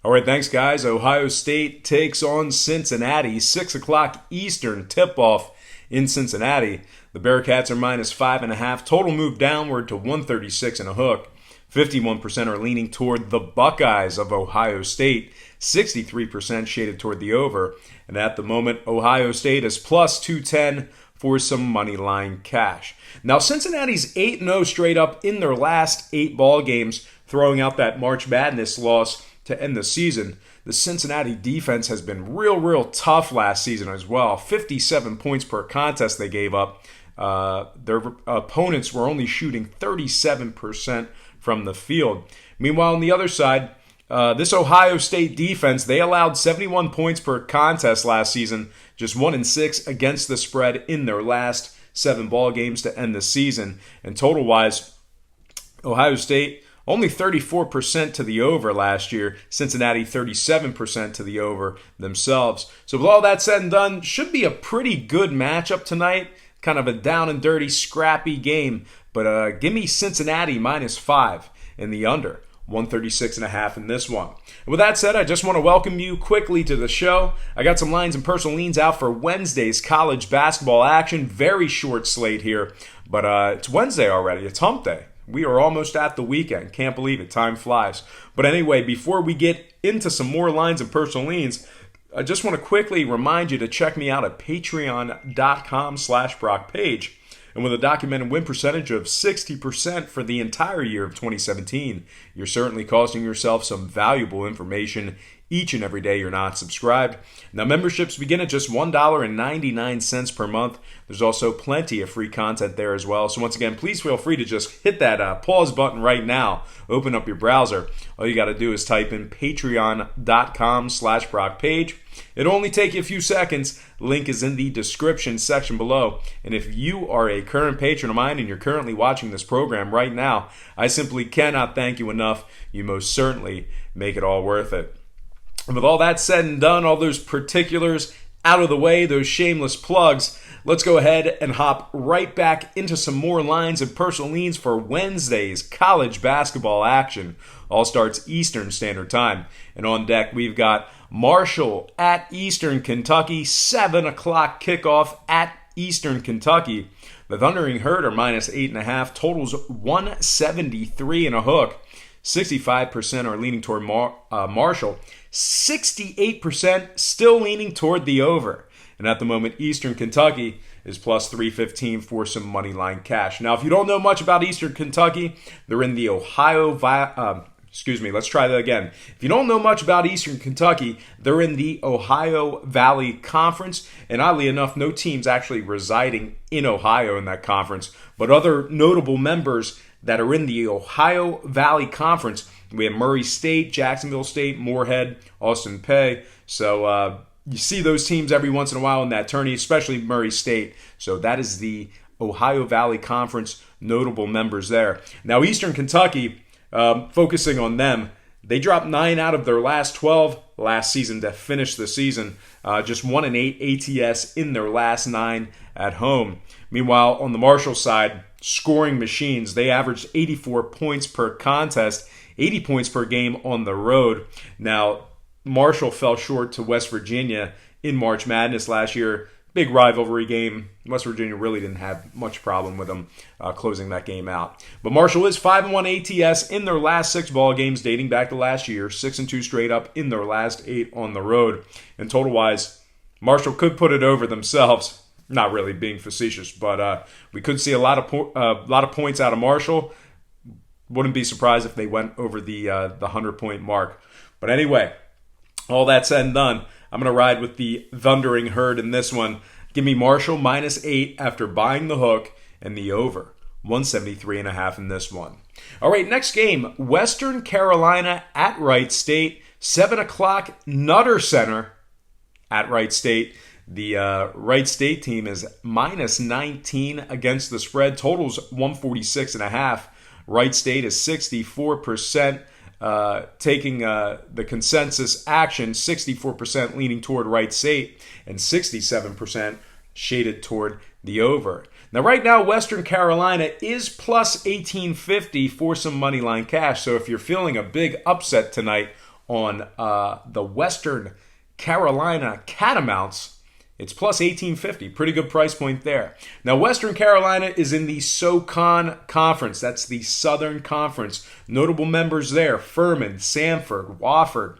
All right, thanks, guys. Ohio State takes on Cincinnati. 6 o'clock Eastern tip-off in Cincinnati. The Bearcats are minus 5.5. Total move downward to 136 and a hook. 51% are leaning toward the Buckeyes of Ohio State. 63% shaded toward the over. And at the moment, Ohio State is plus 210 for some money line cash. Now, Cincinnati's 8-0 straight up in their last 8 ball games, throwing out that March Madness loss to end the season. The Cincinnati defense has been real tough last season as well. 57 points per contest they gave up. Their opponents were only shooting 37% from the field. Meanwhile, on the other side, this Ohio State defense, they allowed 71 points per contest last season, just 1-6 against the spread in their last 7 ball games to end the season. And total-wise, Ohio State only 34% to the over last year. Cincinnati 37% to the over themselves. So with all that said and done, should be a pretty good matchup tonight. Kind of a down and dirty, scrappy game. But give me Cincinnati minus 5 in the under. 136.5 in this one. And with that said, I just want to welcome you quickly to the show. I got some lines and personal leans out for Wednesday's college basketball action. Very short slate here, but it's Wednesday already. It's hump day. We are almost at the weekend. Can't believe it. Time flies. But anyway, before we get into some more lines and personal leans, I just want to quickly remind you to check me out at patreon.com/BrockPage. And with a documented win percentage of 60% for the entire year of 2017, you're certainly costing yourself some valuable information each and every day you're not subscribed. Now, memberships begin at just $1.99 per month. There's also plenty of free content there as well. So once again, please feel free to just hit that pause button right now. Open up your browser. All you got to do is type in patreon.com/BrockPage. It'll only take you a few seconds. Link is in the description section below. And if you are a current patron of mine and you're currently watching this program right now, I simply cannot thank you enough. You most certainly make it all worth it. And with all that said and done, all those particulars out of the way, those shameless plugs, let's go ahead and hop right back into some more lines and personal leans for Wednesday's college basketball action. All starts Eastern Standard Time. And on deck, we've got Marshall at Eastern Kentucky, 7 o'clock kickoff at Eastern Kentucky. The Thundering Herd are minus 8.5, totals 173 and a hook. 65% are leaning toward Marshall. 68% still leaning toward the over. And at the moment, Eastern Kentucky is plus 315 for some money line cash. Now, if you don't know much about Eastern Kentucky, they're in the let's try that again. If you don't know much about Eastern Kentucky, they're in the Ohio Valley Conference. And oddly enough, no teams actually residing in Ohio in that conference. But other notable members that are in the Ohio Valley Conference, we have Murray State, Jacksonville State, Moorhead, Austin Peay. So you see those teams every once in a while in that tourney, especially Murray State. So that is the Ohio Valley Conference notable members there. Now, Eastern Kentucky, focusing on them, they dropped 9 out of their last 12 last season to finish the season. Just 1-8 ATS in their last 9 at home. Meanwhile, on the Marshall side, scoring machines, they averaged 84 points per contest, 80 points per game on the road. Now, Marshall fell short to West Virginia in March Madness last year. Big rivalry game. West Virginia really didn't have much problem with them closing that game out. But Marshall is 5-1 ATS in their last 6 ball games dating back to last year. 6-2 straight up in their last 8 on the road. And total-wise, Marshall could put it over themselves. Not really being facetious, but we could see a lot of points out of Marshall. Wouldn't be surprised if they went over the 100-point mark. But anyway, all that said and done, I'm going to ride with the Thundering Herd in this one. Give me Marshall minus 8 after buying the hook and the over. 173.5 in this one. All right, next game, Western Carolina at Wright State. 7 o'clock Nutter Center at Wright State. The Wright State team is minus 19 against the spread. Totals 146.5. Wright State is 64% taking the consensus action, 64% leaning toward Wright State, and 67% shaded toward the over. Now, right now, Western Carolina is plus 1850 for some money line cash. So if you're feeling a big upset tonight on the Western Carolina Catamounts. It's plus 1850. Pretty good price point there. Now, Western Carolina is in the SoCon Conference. That's the Southern Conference. Notable members there: Furman, Samford, Wofford,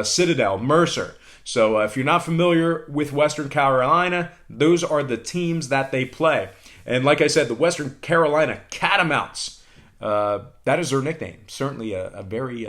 Citadel, Mercer. So if you're not familiar with Western Carolina, those are the teams that they play. And like I said, the Western Carolina Catamounts, that is their nickname. Certainly a very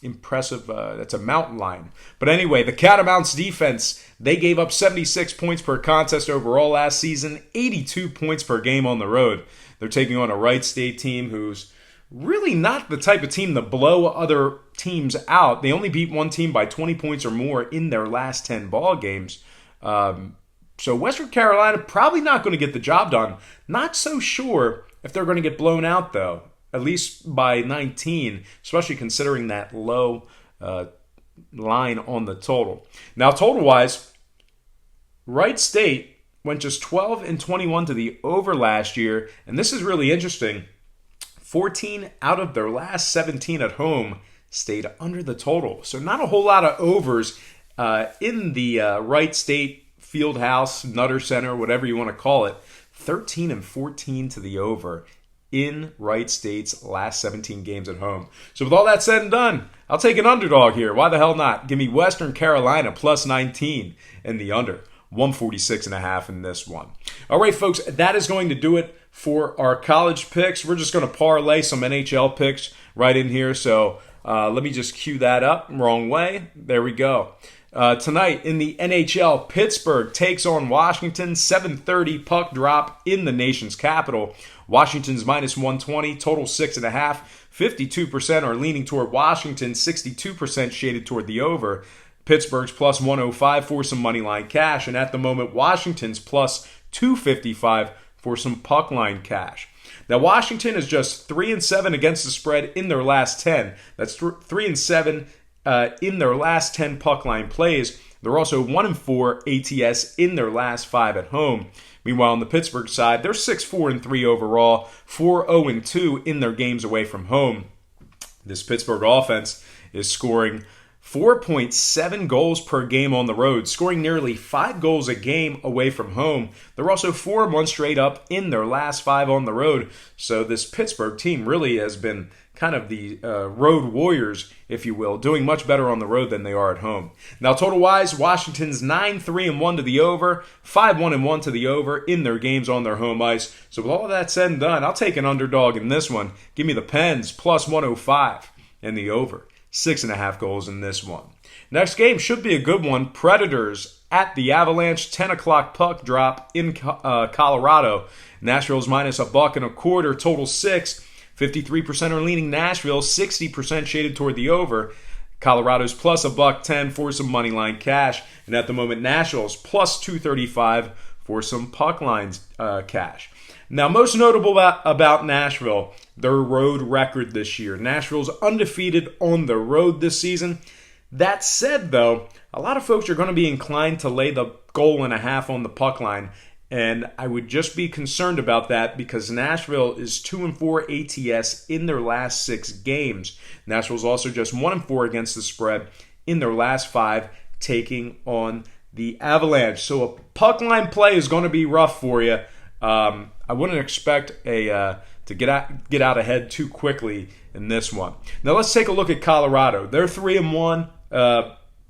impressive, that's a mountain lion. But anyway, the Catamounts defense, they gave up 76 points per contest overall last season, 82 points per game on the road. They're taking on a Wright State team who's really not the type of team to blow other teams out. They only beat one team by 20 points or more in their last 10 ball games. So Western Carolina probably not going to get the job done. Not so sure if they're going to get blown out, though, at least by 19, especially considering that low line on the total. Now, total-wise, Wright State went just 12-21 to the over last year, and this is really interesting. 14 out of their last 17 at home stayed under the total. So not a whole lot of overs in the Wright State Fieldhouse, Nutter Center, whatever you want to call it. 13-14 to the over in Wright State's last 17 games at home. So with all that said and done, I'll take an underdog here. Why the hell not? Give me Western Carolina plus 19 in the under. 146.5 in this one. All right, folks, that is going to do it for our college picks. We're just going to parlay some NHL picks right in here. So let me just cue that up. Wrong way. There we go. Tonight in the NHL, Pittsburgh takes on Washington. 7:30 puck drop in the nation's capital. Washington's minus 120, total 6.5. 52% are leaning toward Washington, 62% shaded toward the over. Pittsburgh's plus 105 for some money line cash, and at the moment, Washington's plus 255 for some puck line cash. Now, Washington is just 3-7 against the spread in their last 10. That's 3-7 in their last 10 puck line plays. They're also 1-4 ATS in their last 5 at home. Meanwhile, on the Pittsburgh side, they're 6-4-3 overall, 4-0-2 in their games away from home. This Pittsburgh offense is scoring 4.7 goals per game on the road, scoring nearly 5 goals a game away from home. They're also 4-1 straight up in their last 5 on the road. So this Pittsburgh team really has been kind of the road warriors, if you will, doing much better on the road than they are at home. Now, total-wise, Washington's 9-3-1 to the over, 5-1-1 to the over in their games on their home ice. So with all of that said and done, I'll take an underdog in this one. Give me the Pens, plus 105 in the over. 6.5 goals in this one. Next game should be a good one. Predators at the Avalanche. 10 o'clock puck drop in Colorado. Nashville's minus $1.25. Total 6. 53% are leaning Nashville. 60% shaded toward the over. Colorado's plus $1.10 for some money line cash. And at the moment, Nashville's plus 235 for some puck lines cash. Now, most notable about Nashville, their road record this year. Nashville's undefeated on the road this season. That said, though, a lot of folks are going to be inclined to lay the 1.5 on the puck line, and I would just be concerned about that because Nashville is 2-4 ATS in their last 6 games. Nashville's also just 1-4 against the spread in their last 5, taking on the Avalanche. So a puck line play is going to be rough for you. I wouldn't expect to get out ahead too quickly in this one. Now let's take a look at Colorado. They're 3-1.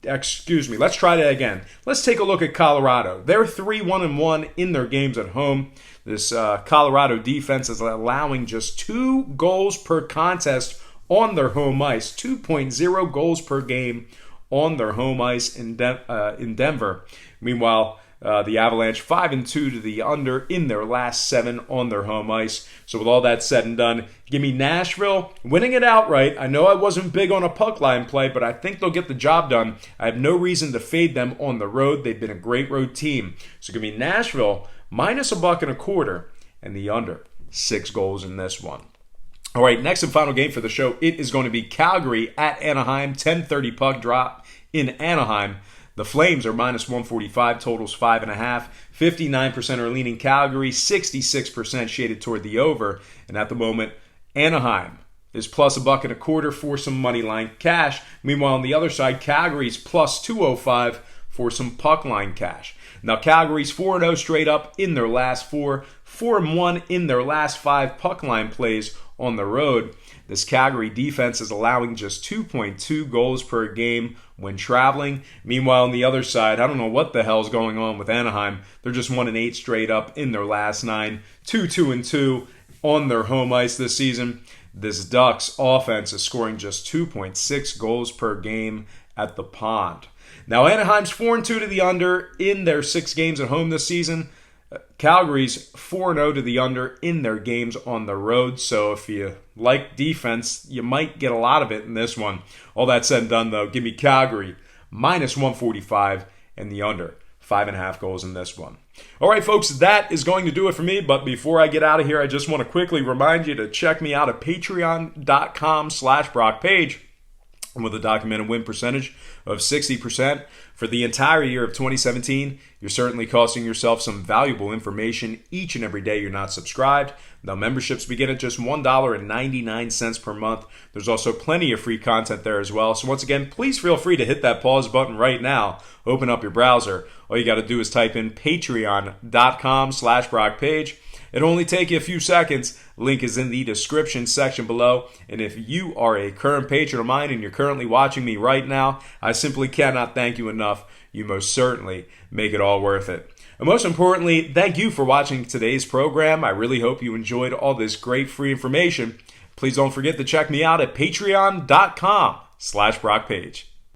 Let's try that again. Let's take a look at Colorado. They're 3-1-1 in their games at home. This Colorado defense is allowing just 2 goals per contest on their home ice. 2.0 goals per game on their home ice in Denver. Meanwhile, the Avalanche 5-2 to the under in their last 7 on their home ice. So with all that said and done, give me Nashville winning it outright. I know I wasn't big on a puck line play, but I think they'll get the job done. I have no reason to fade them on the road. They've been a great road team. So give me Nashville minus $1.25 and the under 6 goals in this one. All right, next and final game for the show. It is going to be Calgary at Anaheim. 10:30 puck drop in Anaheim. The Flames are minus 145, totals 5.5. 59% are leaning Calgary, 66% shaded toward the over. And at the moment, Anaheim is plus $1.25 for some money line cash. Meanwhile, on the other side, Calgary's plus 205 for some puck line cash. Now, Calgary's 4-0 straight up in their last 4, 4-1 in their last 5 puck line plays on the road. This Calgary defense is allowing just 2.2 goals per game when traveling. Meanwhile, on the other side, I don't know what the hell's going on with Anaheim. They're just 1-8 straight up in their last 9, 2-2-2 on their home ice this season. This Ducks offense is scoring just 2.6 goals per game at the Pond. Now, Anaheim's 4-2 to the under in their 6 games at home this season. Calgary's 4-0 to the under in their games on the road. So if you like defense, you might get a lot of it in this one. All that said and done, though, give me Calgary minus 145 and the under 5.5 goals in this one. All right, folks, that is going to do it for me. But before I get out of here, I just want to quickly remind you to check me out at patreon.com/BrockPage. With a documented win percentage of 60% for the entire year of 2017, you're certainly costing yourself some valuable information each and every day you're not subscribed. Now, memberships begin at just $1.99 per month. There's also plenty of free content there as well. So once again, please feel free to hit that pause button right now. Open up your browser. All you got to do is type in patreon.com/BrockPage. It'll only take you a few seconds. Link is in the description section below. And if you are a current patron of mine and you're currently watching me right now, I simply cannot thank you enough. You most certainly make it all worth it. And most importantly, thank you for watching today's program. I really hope you enjoyed all this great free information. Please don't forget to check me out at patreon.com/BrockPage.